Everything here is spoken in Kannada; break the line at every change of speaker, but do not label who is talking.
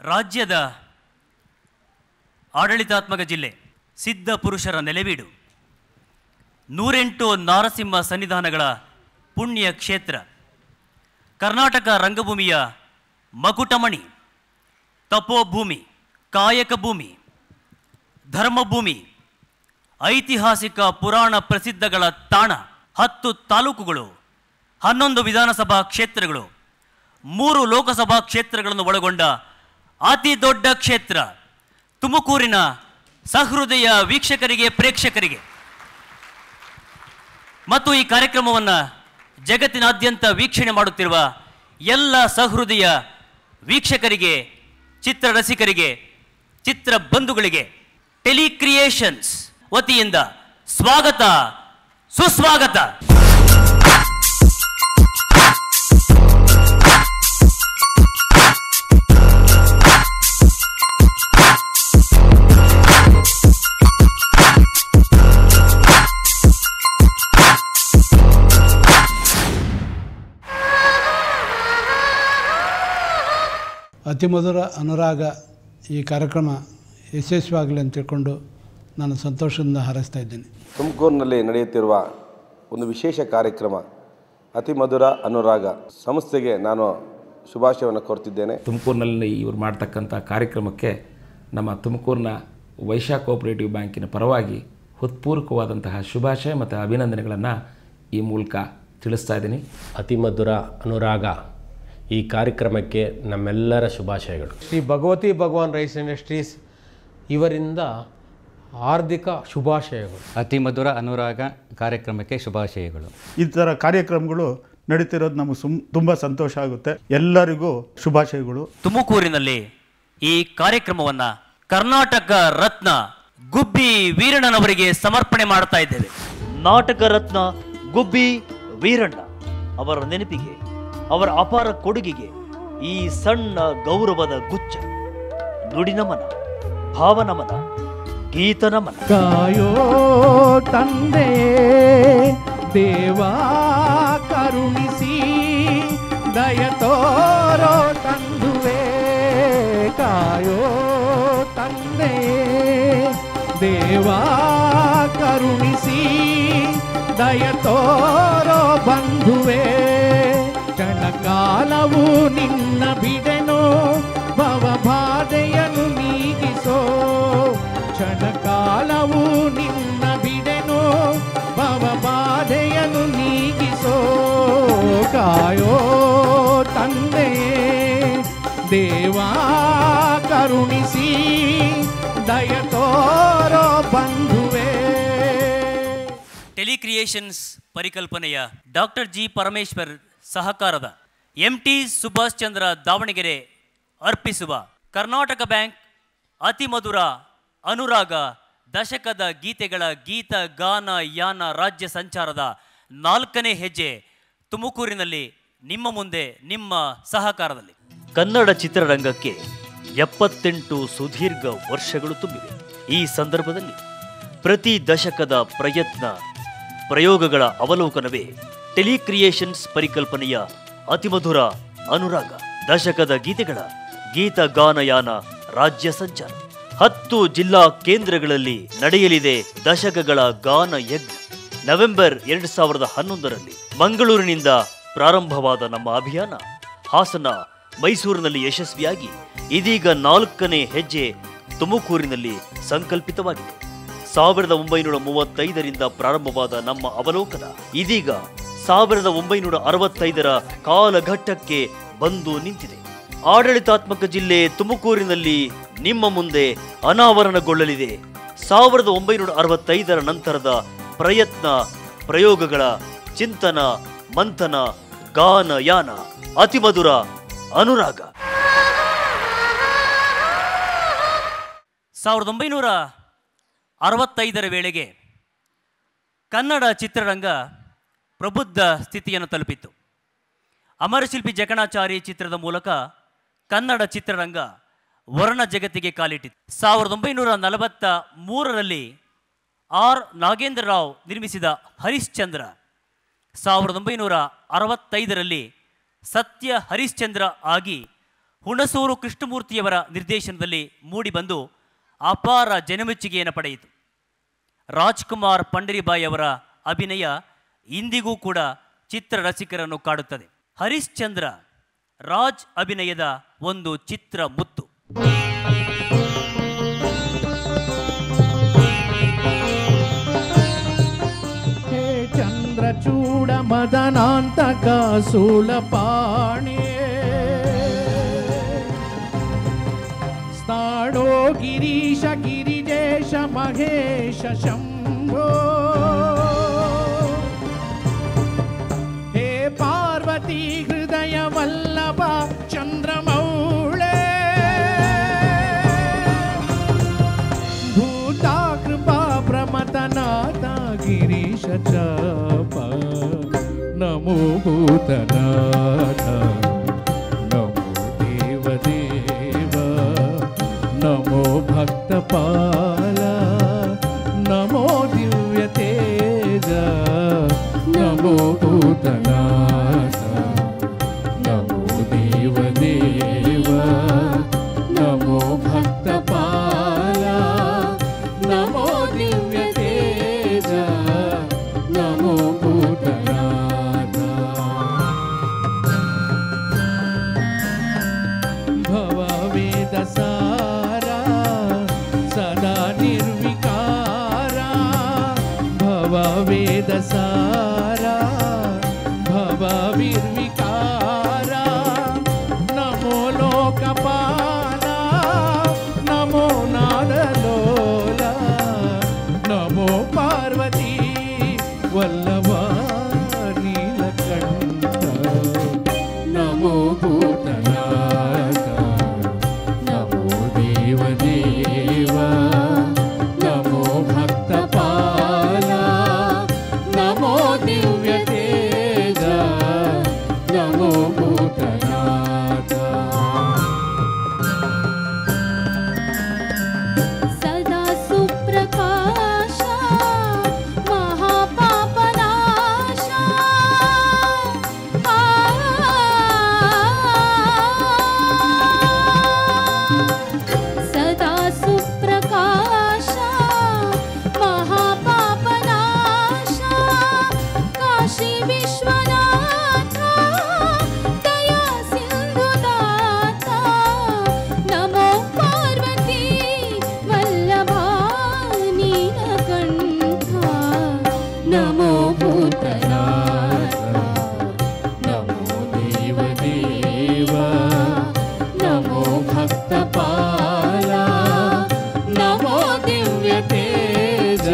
ರಾಜ್ಯದ ಆಡಳಿತಾತ್ಮಕ ಜಿಲ್ಲೆ, ಸಿದ್ಧ ಪುರುಷರ ನೆಲೆವೀಡು, 108 ನಾರಸಿಂಹ ಸನ್ನಿಧಾನಗಳ ಪುಣ್ಯ ಕ್ಷೇತ್ರ, ಕರ್ನಾಟಕ ರಂಗಭೂಮಿಯ ಮಕುಟಮಣಿ, ತಪೋಭೂಮಿ, ಕಾಯಕ ಭೂಮಿ, ಧರ್ಮಭೂಮಿ, ಐತಿಹಾಸಿಕ ಪುರಾಣ ಪ್ರಸಿದ್ಧಗಳ ತಾಣ, 10 ತಾಲೂಕುಗಳು, 11 ವಿಧಾನಸಭಾ ಕ್ಷೇತ್ರಗಳು, 3 ಲೋಕಸಭಾ ಕ್ಷೇತ್ರಗಳನ್ನು ಒಳಗೊಂಡ ಅತಿ ದೊಡ್ಡ ಕ್ಷೇತ್ರ ತುಮಕೂರಿನ ಸಹೃದಯ ವೀಕ್ಷಕರಿಗೆ, ಪ್ರೇಕ್ಷಕರಿಗೆ ಮತ್ತು ಈ ಕಾರ್ಯಕ್ರಮವನ್ನು ಜಗತ್ತಿನಾದ್ಯಂತ ವೀಕ್ಷಣೆ ಮಾಡುತ್ತಿರುವ ಎಲ್ಲ ಸಹೃದಯ ವೀಕ್ಷಕರಿಗೆ, ಚಿತ್ರ ರಸಿಕರಿಗೆ, ಚಿತ್ರ ಬಂಧುಗಳಿಗೆ ಟೆಲಿಕ್ರಿಯೇಷನ್ಸ್ ವತಿಯಿಂದ ಸ್ವಾಗತ, ಸುಸ್ವಾಗತ.
ಅತಿ ಮಧುರ ಅನುರಾಗ ಈ ಕಾರ್ಯಕ್ರಮ ಯಶಸ್ವಿಯಾಗಲಿ ಅಂತ ತಿಳ್ಕೊಂಡು ನಾನು ಸಂತೋಷದಿಂದ ಹಾರೈಸ್ತಾ ಇದ್ದೇನೆ.
ತುಮಕೂರಿನಲ್ಲಿ ನಡೆಯುತ್ತಿರುವ ಒಂದು ವಿಶೇಷ ಕಾರ್ಯಕ್ರಮ ಅತಿ ಮಧುರ ಅನುರಾಗ ಸಂಸ್ಥೆಗೆ ನಾನು ಶುಭಾಶಯವನ್ನು ಕೋರ್ತಿದ್ದೇನೆ.
ತುಮಕೂರಿನಲ್ಲಿ ಇವರು ಮಾಡ್ತಕ್ಕಂಥ ಕಾರ್ಯಕ್ರಮಕ್ಕೆ ನಮ್ಮ ತುಮಕೂರಿನ ವೈಶ್ಯ ಕೋಆಪರೇಟಿವ್ ಬ್ಯಾಂಕಿನ ಪರವಾಗಿ ಹೃತ್ಪೂರ್ವಕವಾದಂತಹ ಶುಭಾಶಯ ಮತ್ತು ಅಭಿನಂದನೆಗಳನ್ನು ಈ ಮೂಲಕ ತಿಳಿಸ್ತಾ ಇದ್ದೀನಿ.
ಅತಿ ಮಧುರ ಅನುರಾಗ ಈ ಕಾರ್ಯಕ್ರಮಕ್ಕೆ ನಮ್ಮೆಲ್ಲರ ಶುಭಾಶಯಗಳು.
ಶ್ರೀ ಭಗವತಿ ಭಗವಾನ್ ರೈಸ್ ಇಂಡಸ್ಟ್ರೀಸ್ ಇವರಿಂದ ಹಾರ್ದಿಕ ಶುಭಾಶಯಗಳು.
ಅತಿ ಮಧುರ ಅನುರಾಗ ಕಾರ್ಯಕ್ರಮಕ್ಕೆ ಶುಭಾಶಯಗಳು.
ಈ ಥರ ಕಾರ್ಯಕ್ರಮಗಳು ನಡೀತಿರೋದು ನಮಗೆ ತುಂಬ ಸಂತೋಷ ಆಗುತ್ತೆ. ಎಲ್ಲರಿಗೂ ಶುಭಾಶಯಗಳು.
ತುಮಕೂರಿನಲ್ಲಿ ಈ ಕಾರ್ಯಕ್ರಮವನ್ನು ಕರ್ನಾಟಕ ರತ್ನ ಗುಬ್ಬಿ ವೀರಣ್ಣನವರಿಗೆ ಸಮರ್ಪಣೆ ಮಾಡ್ತಾ ಇದ್ದೇವೆ. ನಾಟಕ ರತ್ನ ಗುಬ್ಬಿ ವೀರಣ್ಣ ಅವರ ನೆನಪಿಗೆ, ಅವರ ಅಪಾರ ಕೊಡುಗೆಗೆ ಈ ಸಣ್ಣ ಗೌರವದ ಗುಚ್ಛ, ನುಡಿನಮನ, ಭಾವನಮನ, ಗೀತನಮನ.
ಕಾಯೋ ತಂದೆ ದೇವಾ ಕರುಣಿಸಿ ದಯ ತೋರೋ ತಂದುವೆ, ಕಾಯೋ ತಂದೆ ದೇವಾ ಕರುಣಿಸಿ ದಯ ತೋರೋ ಬಂಧುವೆ, ಕ್ಷಣಕಾಲವು ನಿನ್ನ ಬಿಡೆನೋ ಭವಬಾಧೆಯನ್ನು ನೀಗಿಸೋ, ಕ್ಷಣಕಾಲವು ನಿನ್ನ ಬಿಡೆನೋ ಭವಬಾಧೆಯನ್ನು ನೀಗಿಸೋ, ಕಾಯೋ ತಂದೆಯೇ ದೇವಾ ಕರುಣಿಸಿ ದಯ ತೋರೋ ಬಂಧುವೆ.
ಟೆಲಿಕ್ರಿಯೇಷನ್ಸ್ ಪರಿಕಲ್ಪನೆಯ ಡಾಕ್ಟರ್ ಜಿ ಪರಮೇಶ್ವರ್ ಸಹಕಾರದ MT ಸುಭಾಷ್ ಚಂದ್ರ ದಾವಣಗೆರೆ ಅರ್ಪಿಸುವ ಕರ್ನಾಟಕ ಬ್ಯಾಂಕ್ ಅತಿ ಮಧುರ ಅನುರಾಗ ದಶಕದ ಗೀತೆಗಳ ಗೀತ ಗಾನ ಯಾನ ರಾಜ್ಯ ಸಂಚಾರದ 4ನೇ ಹೆಜ್ಜೆ ತುಮಕೂರಿನಲ್ಲಿ ನಿಮ್ಮ ಮುಂದೆ, ನಿಮ್ಮ ಸಹಕಾರದಲ್ಲಿ. ಕನ್ನಡ ಚಿತ್ರರಂಗಕ್ಕೆ 78 ಸುದೀರ್ಘ ವರ್ಷಗಳು ತುಂಬಿವೆ. ಈ ಸಂದರ್ಭದಲ್ಲಿ ಪ್ರತಿ ದಶಕದ ಪ್ರಯತ್ನ, ಪ್ರಯೋಗಗಳ ಅವಲೋಕನವೇ ಟೆಲಿಕ್ರಿಯೇಷನ್ಸ್ ಪರಿಕಲ್ಪನೆಯ ಅತಿಮಧುರ ಅನುರಾಗ ದಶಕದ ಗೀತೆಗಳ ಗೀತ ಗಾನಯಾನ ರಾಜ್ಯ ಸಂಚಾರ. 10 ಜಿಲ್ಲಾ ಕೇಂದ್ರಗಳಲ್ಲಿ ನಡೆಯಲಿದೆ ದಶಕಗಳ ಗಾನ ಯಜ್ಞ. ನವೆಂಬರ್ 2011ರಲ್ಲಿ ಮಂಗಳೂರಿನಿಂದ ಪ್ರಾರಂಭವಾದ ನಮ್ಮ ಅಭಿಯಾನ ಹಾಸನ, ಮೈಸೂರಿನಲ್ಲಿ ಯಶಸ್ವಿಯಾಗಿ ಇದೀಗ 4ನೇ ಹೆಜ್ಜೆ ತುಮಕೂರಿನಲ್ಲಿ ಸಂಕಲ್ಪಿತವಾಗಿದೆ. 1935ರಿಂದ ಪ್ರಾರಂಭವಾದ ನಮ್ಮ ಅವಲೋಕನ ಇದೀಗ 1965ರ ಕಾಲಘಟ್ಟಕ್ಕೆ ಬಂದು ನಿಂತಿದೆ. ಆಡಳಿತಾತ್ಮಕ ಜಿಲ್ಲೆ ತುಮಕೂರಿನಲ್ಲಿ ನಿಮ್ಮ ಮುಂದೆ ಅನಾವರಣಗೊಳ್ಳಲಿದೆ 1965ರ ನಂತರದ ಪ್ರಯತ್ನ, ಪ್ರಯೋಗಗಳ ಚಿಂತನ, ಮಂಥನ, ಗಾನ ಯಾನ ಅತಿಮಧುರ ಅನುರಾಗ. 1965ರ ವೇಳೆಗೆ ಕನ್ನಡ ಚಿತ್ರರಂಗ ಪ್ರಬುದ್ಧ ಸ್ಥಿತಿಯನ್ನು ತಲುಪಿತ್ತು. ಅಮರಶಿಲ್ಪಿ ಜಕಣಾಚಾರಿ ಚಿತ್ರದ ಮೂಲಕ ಕನ್ನಡ ಚಿತ್ರರಂಗ ವರ್ಣ ಜಗತ್ತಿಗೆ ಕಾಲಿಟ್ಟಿತು. 1943ರಲ್ಲಿ ಆರ್ ನಾಗೇಂದ್ರ ರಾವ್ ನಿರ್ಮಿಸಿದ ಹರಿಶ್ಚಂದ್ರ, 1965ರಲ್ಲಿ ಸತ್ಯ ಹರಿಶ್ಚಂದ್ರ ಆಗಿ ಹುಣಸೂರು ಕೃಷ್ಣಮೂರ್ತಿಯವರ ನಿರ್ದೇಶನದಲ್ಲಿ ಮೂಡಿಬಂದು ಅಪಾರ ಜನಮೆಚ್ಚುಗೆಯನ್ನು ಪಡೆಯಿತು. ರಾಜ್ಕುಮಾರ್ ಪಂಡರಿಬಾಯಿ ಅವರ ಅಭಿನಯ ಇಂದಿಗೂ ಕೂಡ ಚಿತ್ರರಸಿಕರನ್ನು ಕಾಡುತ್ತದೆ. ಹರಿಶ್ಚಂದ್ರ ರಾಜ್ ಅಭಿನಯದ ಒಂದು ಚಿತ್ರ ಮುತ್ತು.
ಹೇ ಚಂದ್ರಚೂಡ ಮದನಾಂತಕ ಶೂಲಪಾಣಿ ಸ್ಥಾಣೋ ಗಿರೀಶ ಗಿರಿಜೇಶ ಮಹೇಶ ಶಂಭೋ ಹೇ ಪಾರ್ವತಿ ಹೃದಯ ವಲ್ಲಭ ಚಂದ್ರಮೌಳೆ ಭೂತಾ ಕೃಪಾ ಪ್ರಮತನಾಥ ಗಿರೀಶ ಚಾಪ ನಮೋ ಭೂತನಾಥ ನಮೋ ದೇವದೇವ ನಮೋ ಭಕ್ತಪಾಲ ನಮೋ ದಿವ್ಯ ತೇಜ ನಮೋ ಭೂತನಾಥ ನಮೋ ದೇವದೇವ ನಮೋ ಭಕ್ತಪಾಲ ನಮೋ ದಿವ್ಯ ತೇಜ ನಮೋ ಭೂತನಾಥ ಭವವೇದ ಸಾರ ಸದಾ ನಿರ್ವಿಕಾರ ಭವವೇದ ಸಾರ ಭವವಿರ್ವಿಕಾರ ನಮೋ ಲೋಕಪಾಲ ನಮೋ ನಾದಲೋಲ ನಮೋ ಪಾರ್ವತಿ ವಲ್ಲಭ ನೀಲಕಂಠ ನಮೋ ಭೂತನಾಥ ನಮೋ ದೇವದೇವ ನಮೋ ಭಕ್ತಪಾಲ ನಮೋ ದಿವ್ಯ ತೇಜ ನಮೋ ಭೂತನಾಥ
ಸದಾ ಸುಪ್ರಕಾಶ ಮಹಾಪಾಪನಾಶ ಸದಾ ಸುಪ್ರಕಾಶ ಮಹಾಪಾಪನಾಶ ಕಾಶಿ ವಿಶ್ವನಾಥ ದಯಾ ಸಿಂಧುನಾಥ ನಮೋ ಪಾರ್ವತಿ ವಲ್ಲಭ ನೀಲಕಂಠ ನಮೋ ಭೂತನಾಥ
ನಮೋ ದೇವದೇವ ನಮೋ ಭಕ್ತಪಾಲ ನಮೋ ದಿವ್ಯ ತೇಜ